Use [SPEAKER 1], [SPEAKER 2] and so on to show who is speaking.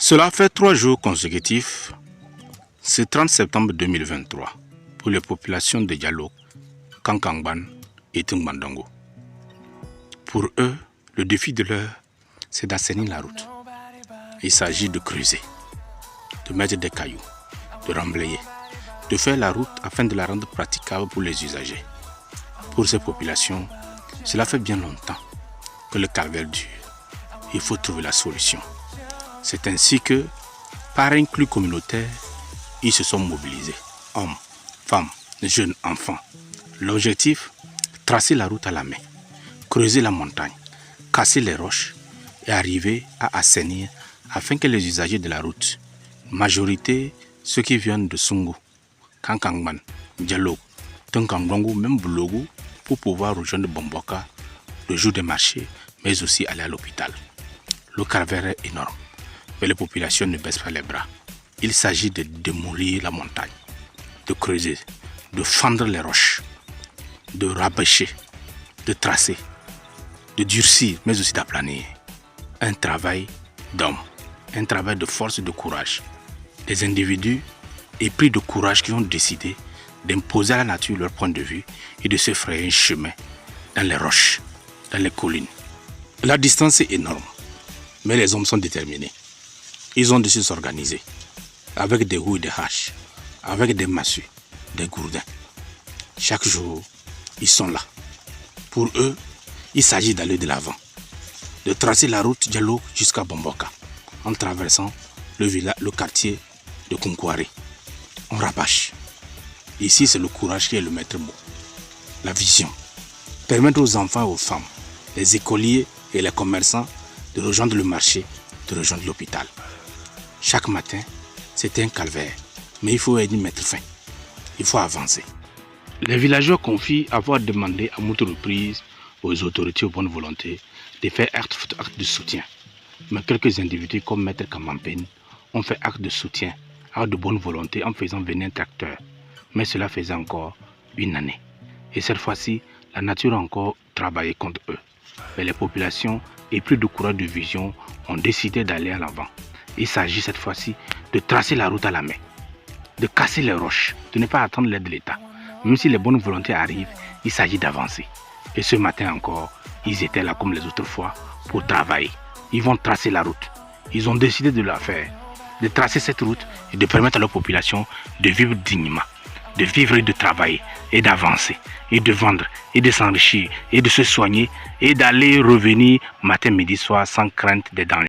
[SPEAKER 1] Cela fait 3 jours consécutifs, ce 30 septembre 2023, pour les populations de Diallo, Kankangban et Tungbandango. Pour eux, le défi de l'heure, c'est d'assainir la route. Il s'agit de creuser, de mettre des cailloux, de remblayer, de faire la route afin de la rendre praticable pour les usagers. Pour ces populations, cela fait bien longtemps que le calvaire dure. Il faut trouver la solution. C'est ainsi que, par un clou communautaire, ils se sont mobilisés. Hommes, femmes, jeunes, enfants. L'objectif, tracer la route à la main, creuser la montagne, casser les roches et arriver à assainir afin que les usagers de la route, majorité ceux qui viennent de Sungu, Kankangban, Diallo, Tungbandango, même Bulogu, pour pouvoir rejoindre Bomboka le jour des marchés, mais aussi aller à l'hôpital. Le calvaire est énorme, mais les populations ne baissent pas les bras. Il s'agit de démolir la montagne, de creuser, de fendre les roches, de rabâcher, de tracer, de durcir, mais aussi d'aplanir. Un travail d'homme, un travail de force et de courage. Des individus épris de courage qui ont décidé d'imposer à la nature leur point de vue et de se frayer un chemin dans les roches, dans les collines. La distance est énorme, mais les hommes sont déterminés. Ils ont décidé de s'organiser avec des roues et des haches, avec des massues, des gourdins. Chaque jour, ils sont là. Pour eux, il s'agit d'aller de l'avant, de tracer la route Diallo jusqu'à Bomboka, en traversant le quartier de Kunkwari. On rabâche. Ici, c'est le courage qui est le maître mot. La vision. Permettre aux enfants et aux femmes, les écoliers et les commerçants de rejoindre le marché, de rejoindre l'hôpital. Chaque matin, c'est un calvaire, mais il faut y mettre fin. Il faut avancer. Les villageois confient avoir demandé à maintes reprises aux autorités aux bonnes volontés de faire acte de soutien. Mais quelques individus comme Maître Kamampen ont fait acte de soutien, acte de bonne volonté en faisant venir un tracteur. Mais cela faisait encore une année. Et cette fois-ci, la nature a encore travaillé contre eux. Mais les populations, épris de courage de vision, ont décidé d'aller à l'avant. Il s'agit cette fois-ci de tracer la route à la main, de casser les roches, de ne pas attendre l'aide de l'État. Même si les bonnes volontés arrivent, il s'agit d'avancer. Et ce matin encore, ils étaient là comme les autres fois pour travailler. Ils vont tracer la route. Ils ont décidé de la faire, de tracer cette route et de permettre à leur population de vivre dignement, de vivre et de travailler et d'avancer et de vendre et de s'enrichir et de se soigner et d'aller revenir matin, midi, soir sans crainte des dangers.